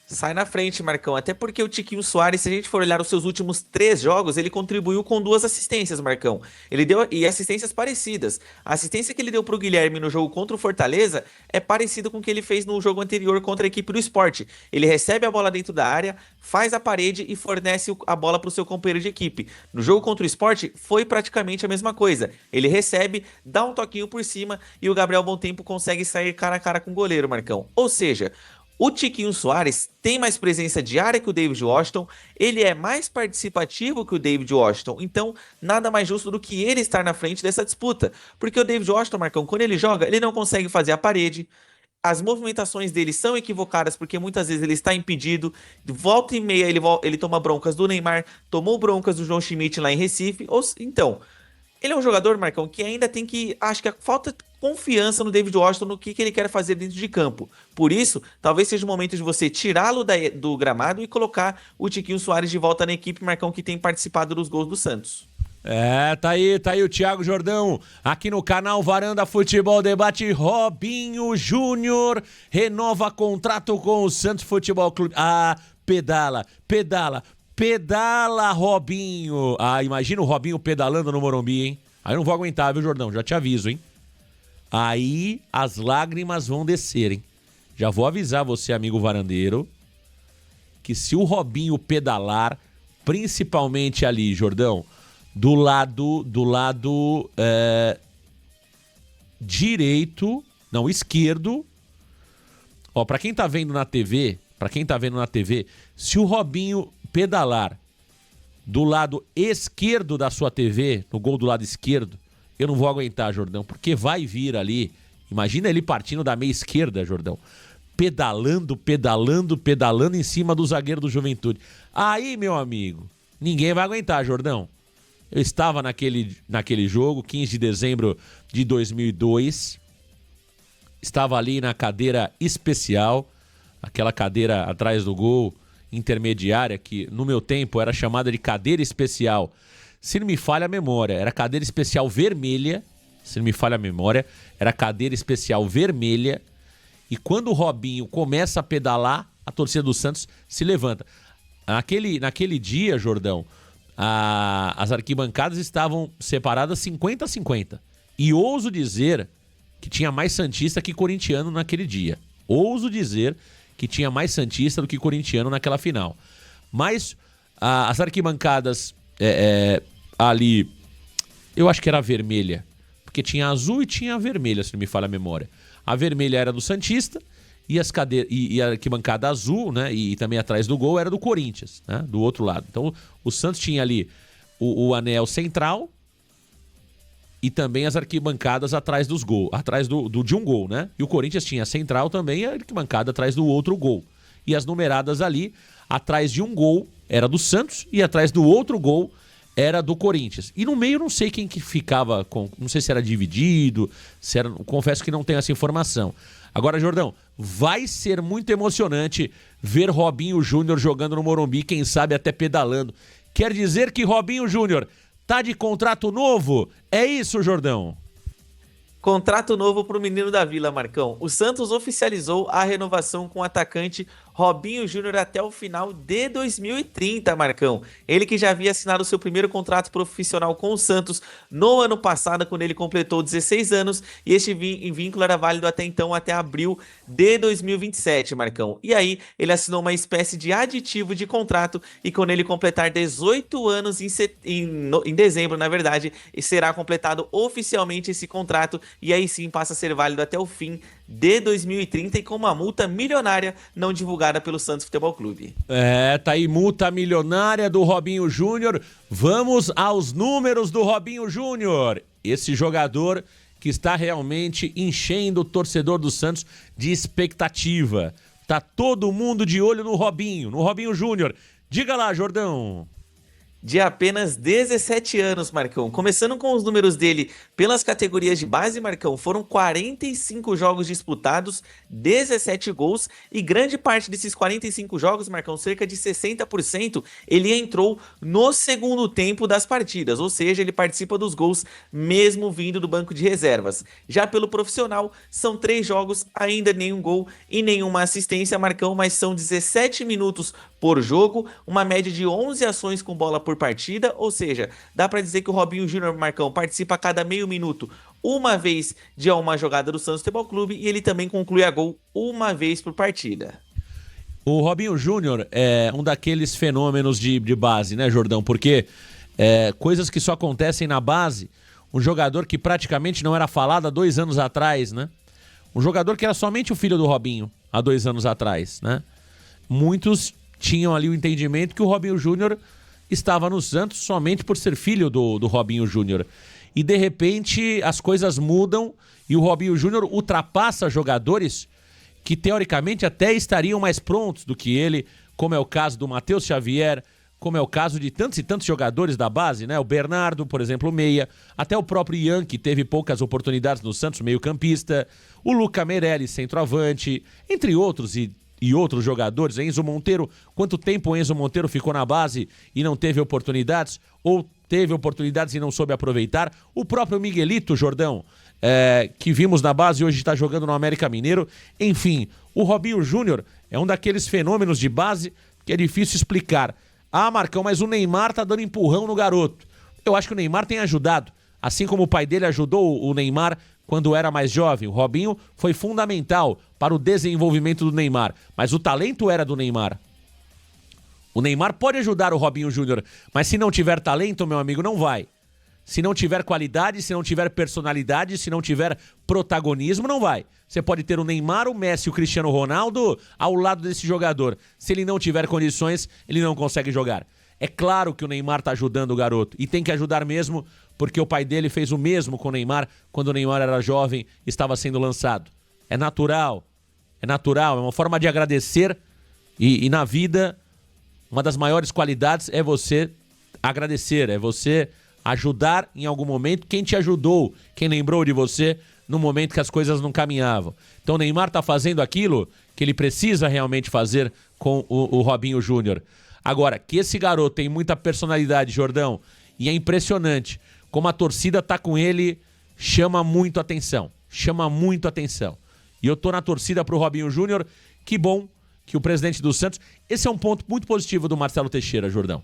Sai na frente, Marcão. Até porque o Tiquinho Soares, se a gente for olhar os seus últimos 3 jogos, ele contribuiu com 2 assistências, Marcão. Ele deu e assistências parecidas. A assistência que ele deu pro Guilherme no jogo contra o Fortaleza é parecida com o que ele fez no jogo anterior contra a equipe do Sport. Ele recebe a bola dentro da área, faz a parede e fornece a bola pro seu companheiro de equipe. No jogo contra o Sport, foi praticamente a mesma coisa. Ele recebe, dá um toquinho por cima e o Gabriel Bontempo consegue sair cara a cara com o goleiro, Marcão. Ou seja, o Tiquinho Soares tem mais presença de área que o David Washington, ele é mais participativo que o David Washington, então nada mais justo do que ele estar na frente dessa disputa, porque o David Washington, Marcão, quando ele joga, ele não consegue fazer a parede, as movimentações dele são equivocadas porque muitas vezes ele está impedido, volta e meia ele toma broncas do Neymar, tomou broncas do João Schmidt lá em Recife, então... Ele é um jogador, Marcão, que ainda tem que... Acho que falta confiança no David Washington no que ele quer fazer dentro de campo. Por isso, talvez seja o momento de você tirá-lo do gramado e colocar o Tiquinho Soares de volta na equipe, Marcão, que tem participado dos gols do Santos. Tá aí o Thiago Jordão, aqui no canal Varanda Futebol Debate. Robinho Júnior renova contrato com o Santos Futebol Clube. Pedala, Robinho. Imagina o Robinho pedalando no Morumbi, hein? Aí eu não vou aguentar, viu, Jordão? Já te aviso, hein? Aí as lágrimas vão descer, hein? Já vou avisar você, amigo varandeiro, que se o Robinho pedalar, principalmente ali, Jordão, do lado esquerdo. Ó, pra quem tá vendo na TV, se o Robinho pedalar do lado esquerdo da sua TV, no gol do lado esquerdo, eu não vou aguentar, Jordão, porque vai vir ali, imagina ele partindo da meia esquerda, Jordão, pedalando em cima do zagueiro do Juventude. Aí, meu amigo, ninguém vai aguentar, Jordão. Eu estava naquele jogo, 15 de dezembro de 2002, estava ali na cadeira especial, aquela cadeira atrás do gol, intermediária, que no meu tempo era chamada de cadeira especial. Se não me falha a memória, era cadeira especial vermelha. Era cadeira especial vermelha. E quando o Robinho começa a pedalar, a torcida do Santos se levanta. Naquele dia, Jordão, as arquibancadas estavam separadas 50-50. E ouso dizer que tinha mais santista que corintiano naquele dia. Ouso dizer que tinha mais santista do que corintiano naquela final. Mas as arquibancadas ali, eu acho que era vermelha, porque tinha azul e tinha vermelha, se não me falha a memória. A vermelha era do santista e a arquibancada azul, né, e também atrás do gol era do Corinthians, né, do outro lado. Então o Santos tinha ali o anel central e também as arquibancadas atrás dos gols, atrás de um gol, né? E o Corinthians tinha a central também e a arquibancada atrás do outro gol. E as numeradas ali, atrás de um gol era do Santos e atrás do outro gol era do Corinthians. E no meio eu não sei quem que ficava, não sei se era dividido, confesso que não tenho essa informação. Agora, Jordão, vai ser muito emocionante ver Robinho Júnior jogando no Morumbi, quem sabe até pedalando. Quer dizer que Robinho Júnior tá de contrato novo? É isso, Jordão? Contrato novo para o menino da Vila, Marcão. O Santos oficializou a renovação com o atacante Robinho Júnior até o final de 2030, Marcão. Ele que já havia assinado seu primeiro contrato profissional com o Santos no ano passado, quando ele completou 16 anos, e este vínculo era válido até então, até abril de 2027, Marcão. E aí, ele assinou uma espécie de aditivo de contrato, e quando ele completar 18 anos em dezembro, na verdade, será completado oficialmente esse contrato, e aí sim passa a ser válido até o fim de 2030 e com uma multa milionária não divulgada pelo Santos Futebol Clube. Tá aí multa milionária do Robinho Júnior. Vamos aos números do Robinho Júnior. Esse jogador que está realmente enchendo o torcedor do Santos de expectativa. Tá todo mundo de olho no Robinho Júnior. Diga lá, Jordão. De apenas 17 anos, Marcão. Começando com os números dele pelas categorias de base, Marcão, foram 45 jogos disputados, 17 gols, e grande parte desses 45 jogos, Marcão, cerca de 60%, ele entrou no segundo tempo das partidas, ou seja, ele participa dos gols mesmo vindo do banco de reservas. Já pelo profissional, são 3 jogos, ainda nenhum gol e nenhuma assistência, Marcão, mas são 17 minutos por jogo, uma média de 11 ações com bola por partida, ou seja, dá pra dizer que o Robinho Júnior, Marcão, participa a cada meio minuto uma vez de uma jogada do Santos Futebol Clube, e ele também conclui a gol uma vez por partida. O Robinho Júnior é um daqueles fenômenos de base, né, Jordão? Porque coisas que só acontecem na base, um jogador que praticamente não era falado há 2 anos atrás, né? Um jogador que era somente o filho do Robinho há 2 anos atrás, né? Muitos tinham ali o entendimento que o Robinho Júnior estava no Santos somente por ser filho do Robinho Júnior. E de repente as coisas mudam e o Robinho Júnior ultrapassa jogadores que teoricamente até estariam mais prontos do que ele, como é o caso do Matheus Xavier, como é o caso de tantos e tantos jogadores da base, né? O Bernardo, por exemplo, o meia, até o próprio Ian, que teve poucas oportunidades no Santos, meio-campista, o Luca Merelli, centroavante, entre outros e outros jogadores. Enzo Monteiro, quanto tempo o Enzo Monteiro ficou na base e não teve oportunidades, ou teve oportunidades e não soube aproveitar? O próprio Miguelito, Jordão, que vimos na base e hoje está jogando no América Mineiro. Enfim, o Robinho Júnior é um daqueles fenômenos de base que é difícil explicar. Ah, Marcão, mas o Neymar tá dando empurrão no garoto. Eu acho que o Neymar tem ajudado, assim como o pai dele ajudou o Neymar quando era mais jovem. O Robinho foi fundamental para o desenvolvimento do Neymar, mas o talento era do Neymar. O Neymar pode ajudar o Robinho Júnior, mas se não tiver talento, meu amigo, não vai. Se não tiver qualidade, se não tiver personalidade, se não tiver protagonismo, não vai. Você pode ter o Neymar, o Messi e o Cristiano Ronaldo ao lado desse jogador. Se ele não tiver condições, ele não consegue jogar. É claro que o Neymar tá ajudando o garoto, e tem que ajudar mesmo, porque o pai dele fez o mesmo com o Neymar quando o Neymar era jovem e estava sendo lançado. É natural, é uma forma de agradecer, e na vida, uma das maiores qualidades é você agradecer, é você ajudar em algum momento quem te ajudou, quem lembrou de você no momento que as coisas não caminhavam. Então o Neymar tá fazendo aquilo que ele precisa realmente fazer com o Robinho Júnior. Agora, que esse garoto tem muita personalidade, Jordão, e é impressionante como a torcida tá com ele, chama muito atenção. E eu tô na torcida pro Robinho Júnior. Que bom que o presidente do Santos... Esse é um ponto muito positivo do Marcelo Teixeira, Jordão.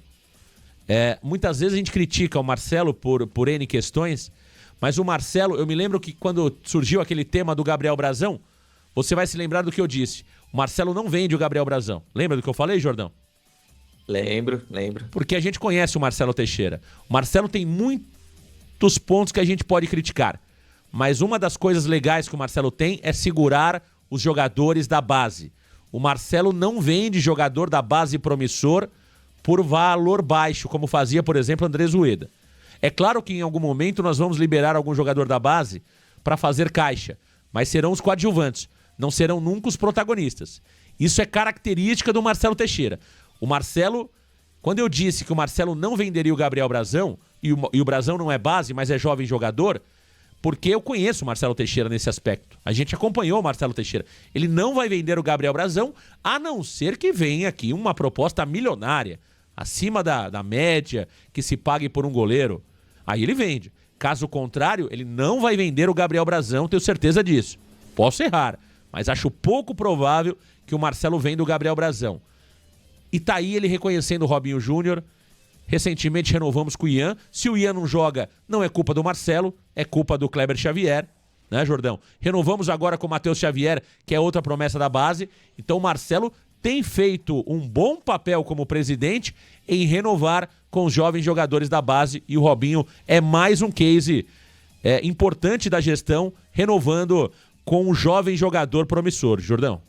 Muitas vezes a gente critica o Marcelo por N questões, mas o Marcelo, eu me lembro que quando surgiu aquele tema do Gabriel Brazão, você vai se lembrar do que eu disse. O Marcelo não vende o Gabriel Brazão. Lembra do que eu falei, Jordão? Lembro. Porque a gente conhece o Marcelo Teixeira. O Marcelo tem muitos pontos que a gente pode criticar, mas uma das coisas legais que o Marcelo tem é segurar os jogadores da base. O Marcelo não vende jogador da base promissor por valor baixo, como fazia, por exemplo, Andrés Ueda. É claro que em algum momento nós vamos liberar algum jogador da base para fazer caixa, mas serão os coadjuvantes, não serão nunca os protagonistas. Isso é característica do Marcelo Teixeira. O Marcelo, quando eu disse que o Marcelo não venderia o Gabriel Brazão, e o Brazão não é base, mas é jovem jogador, porque eu conheço o Marcelo Teixeira nesse aspecto. A gente acompanhou o Marcelo Teixeira. Ele não vai vender o Gabriel Brazão, a não ser que venha aqui uma proposta milionária, acima da média que se pague por um goleiro. Aí ele vende. Caso contrário, ele não vai vender o Gabriel Brazão, tenho certeza disso. Posso errar, mas acho pouco provável que o Marcelo venda o Gabriel Brazão. E tá aí ele reconhecendo o Robinho Júnior. Recentemente renovamos com o Ian. Se o Ian não joga, não é culpa do Marcelo, é culpa do Kleber Xavier, né, Jordão? Renovamos agora com o Matheus Xavier, que é outra promessa da base. Então o Marcelo tem feito um bom papel como presidente em renovar com os jovens jogadores da base, e o Robinho é mais um case importante da gestão, renovando com um jovem jogador promissor. Jordão.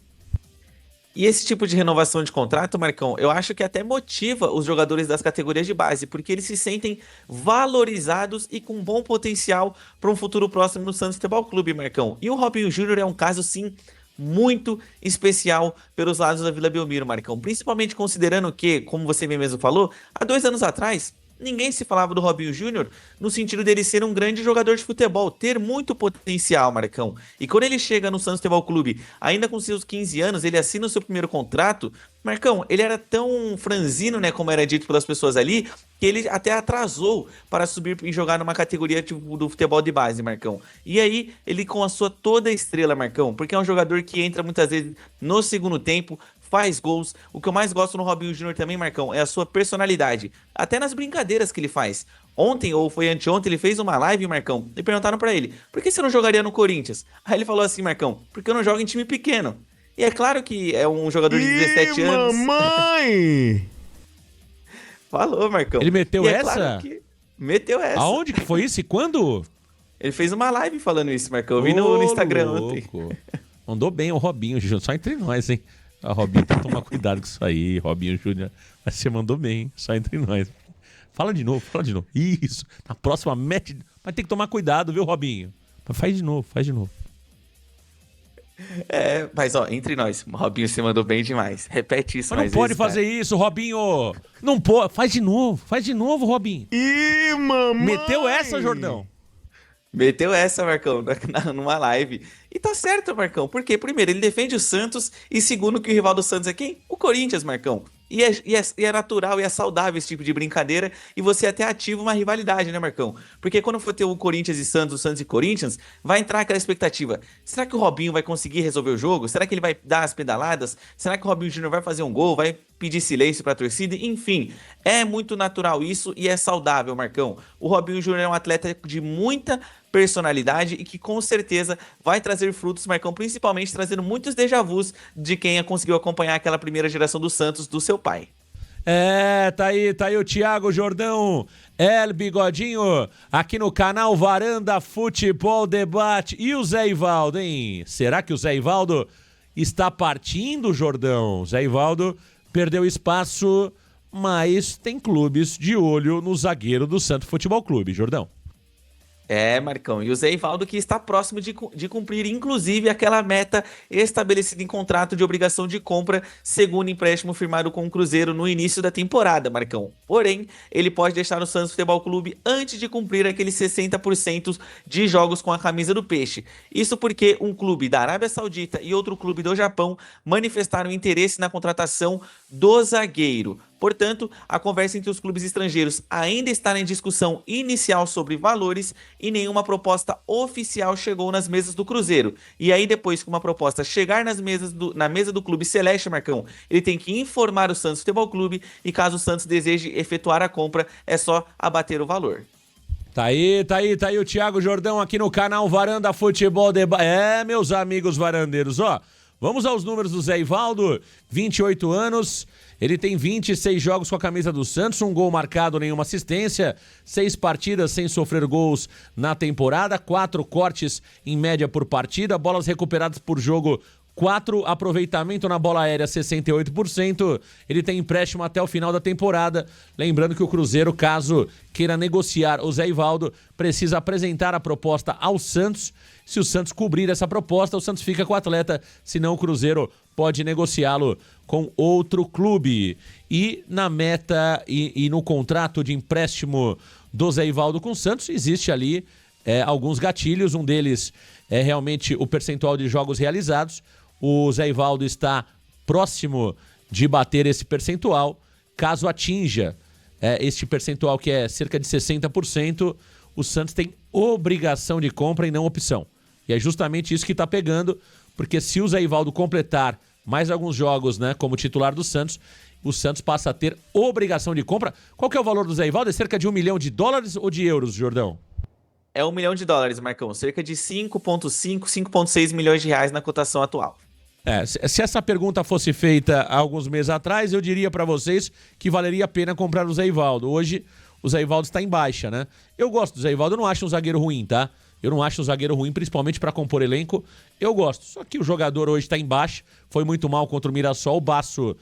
E esse tipo de renovação de contrato, Marcão, eu acho que até motiva os jogadores das categorias de base, porque eles se sentem valorizados e com bom potencial para um futuro próximo no Santos Futebol Clube, Marcão. E o Robinho Júnior é um caso, sim, muito especial pelos lados da Vila Belmiro, Marcão. Principalmente considerando que, como você bem mesmo falou, há 2 anos atrás, ninguém se falava do Robinho Júnior no sentido dele ser um grande jogador de futebol, ter muito potencial, Marcão. E quando ele chega no Santos Futebol Clube, ainda com seus 15 anos, ele assina o seu primeiro contrato. Marcão, ele era tão franzino, né, como era dito pelas pessoas ali, que ele até atrasou para subir e jogar numa categoria tipo, do futebol de base, Marcão. E aí, ele com a sua toda estrela, Marcão, porque é um jogador que entra muitas vezes no segundo tempo, faz gols. O que eu mais gosto no Robinho Júnior também, Marcão, é a sua personalidade. Até nas brincadeiras que ele faz. Ontem, ou foi anteontem, ele fez uma live, Marcão, e perguntaram pra ele, por que você não jogaria no Corinthians? Aí ele falou assim, Marcão, porque eu não jogo em time pequeno. E é claro que é um jogador de 17 anos. Mamãe! Falou, Marcão. Ele meteu é essa? Claro que meteu essa. Aonde que foi isso e quando? Ele fez uma live falando isso, Marcão. Eu vi no Instagram ontem. Mandou bem o Robinho Júnior, só entre nós, hein? A Robinho tem que tomar cuidado com isso aí, Robinho Júnior. Mas você mandou bem, hein? Só entre nós. Fala de novo. Isso. Na próxima, mete. Mas tem que tomar cuidado, viu, Robinho? Mas faz de novo. Mas ó, entre nós, o Robinho se mandou bem demais. Repete isso mais vezes. Não pode fazer isso, Robinho. Não pode. Faz de novo, Robinho. Ih, mamãe! Meteu essa, Jordão? Meteu essa, Marcão, numa live. E tá certo, Marcão, porque primeiro, ele defende o Santos e segundo, que o rival do Santos é quem? O Corinthians, Marcão. E é natural e é saudável esse tipo de brincadeira e você até ativa uma rivalidade, né, Marcão? Porque quando for ter o Corinthians e Santos, o Santos e Corinthians, vai entrar aquela expectativa. Será que o Robinho vai conseguir resolver o jogo? Será que ele vai dar as pedaladas? Será que o Robinho Júnior vai fazer um gol? Vai pedir silêncio pra torcida? Enfim, é muito natural isso e é saudável, Marcão. O Robinho Júnior é um atleta de muita personalidade e que com certeza vai trazer frutos, Marcão, principalmente trazendo muitos déjà vus de quem conseguiu acompanhar aquela primeira geração do Santos, do seu pai. Tá aí o Thiago Jordão, Bigodinho, aqui no canal Varanda Futebol Debate. E o Zé Ivaldo, hein? Será que o Zé Ivaldo está partindo, Jordão? Zé Ivaldo perdeu espaço, mas tem clubes de olho no zagueiro do Santos Futebol Clube, Jordão. Marcão, e o Zé Ivaldo que está próximo de cumprir, inclusive, aquela meta estabelecida em contrato de obrigação de compra, segundo empréstimo firmado com o Cruzeiro no início da temporada, Marcão. Porém, ele pode deixar o Santos Futebol Clube antes de cumprir aqueles 60% de jogos com a camisa do Peixe. Isso porque um clube da Arábia Saudita e outro clube do Japão manifestaram interesse na contratação do zagueiro. Portanto, a conversa entre os clubes estrangeiros ainda está em discussão inicial sobre valores e nenhuma proposta oficial chegou nas mesas do Cruzeiro. E aí, depois que uma proposta chegar na mesa do clube celeste, Marcão, ele tem que informar o Santos Futebol Clube e caso o Santos deseje efetuar a compra, é só abater o valor. Tá aí o Thiago Jordão aqui no canal Varanda Futebol Debate. Meus amigos varandeiros, ó. Vamos aos números do Zé Ivaldo, 28 anos, ele tem 26 jogos com a camisa do Santos, um gol marcado, nenhuma assistência, 6 partidas sem sofrer gols na temporada, 4 cortes em média por partida, bolas recuperadas por jogo 4, aproveitamento na bola aérea 68%, ele tem empréstimo até o final da temporada, lembrando que o Cruzeiro, caso queira negociar o Zé Ivaldo, precisa apresentar a proposta ao Santos. Se o Santos cobrir essa proposta, o Santos fica com o atleta, senão o Cruzeiro pode negociá-lo com outro clube. E na meta e no contrato de empréstimo do Zé Ivaldo com o Santos, existe ali alguns gatilhos, um deles é realmente o percentual de jogos realizados. O Zé Ivaldo está próximo de bater esse percentual. Caso atinja este percentual, que é cerca de 60%, o Santos tem obrigação de compra e não opção. E é justamente isso que está pegando, porque se o Zé Ivaldo completar mais alguns jogos, né, como titular do Santos, o Santos passa a ter obrigação de compra. Qual que é o valor do Zé Ivaldo? É cerca de $1 milhão ou de euros, Jordão? É $1 milhão, Marcão. Cerca de 5,5, 5,6 milhões de reais na cotação atual. Se essa pergunta fosse feita há alguns meses atrás, eu diria para vocês que valeria a pena comprar o Zé Ivaldo. Hoje, o Zé Ivaldo está em baixa, né? Eu gosto do Zé Ivaldo, eu não acho um zagueiro ruim, tá? Eu não acho um zagueiro ruim, principalmente para compor elenco. Eu gosto. Só que o jogador hoje está em baixa, foi muito mal contra o Mirassol. O Basso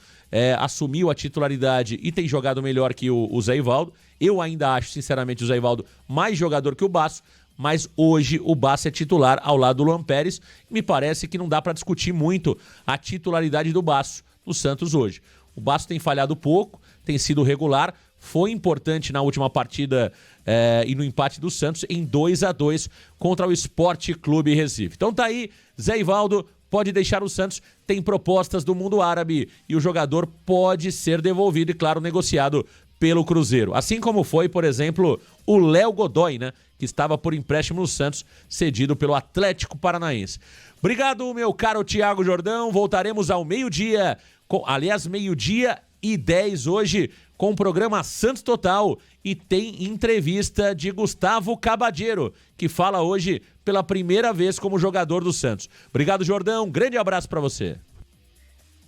assumiu a titularidade e tem jogado melhor que o Zé Ivaldo. Eu ainda acho, sinceramente, o Zé Ivaldo mais jogador que o Basso, mas hoje o Basso é titular ao lado do Luan Pérez. Me parece que não dá para discutir muito a titularidade do Basso no Santos hoje. O Basso tem falhado pouco, tem sido regular, foi importante na última partida e no empate do Santos em 2-2 contra o Sport Clube Recife. Então tá aí, Zé Ivaldo pode deixar o Santos, tem propostas do mundo árabe e o jogador pode ser devolvido e, claro, negociado pelo Cruzeiro. Assim como foi, por exemplo, o Léo Godoy, né, que estava por empréstimo no Santos, cedido pelo Atlético Paranaense. Obrigado, meu caro Thiago Jordão. Voltaremos ao meio-dia, meio-dia e 10 hoje, com o programa Santos Total, e tem entrevista de Gustavo Cabadeiro, que fala hoje pela primeira vez como jogador do Santos. Obrigado, Jordão. Um grande abraço para você.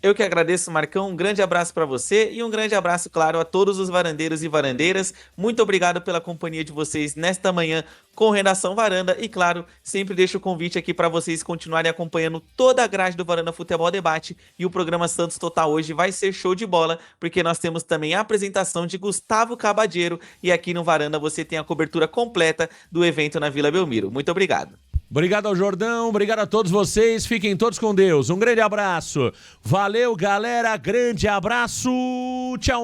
Eu que agradeço, Marcão. Um grande abraço para você e um grande abraço, claro, a todos os varandeiros e varandeiras. Muito obrigado pela companhia de vocês nesta manhã com Redação Varanda. E, claro, sempre deixo o convite aqui para vocês continuarem acompanhando toda a grade do Varanda Futebol Debate. E o programa Santos Total hoje vai ser show de bola, porque nós temos também a apresentação de Gustavo Cabadeiro. E aqui no Varanda você tem a cobertura completa do evento na Vila Belmiro. Muito obrigado. Obrigado ao Jordão, obrigado a todos vocês, fiquem todos com Deus, um grande abraço, valeu galera, grande abraço, tchau!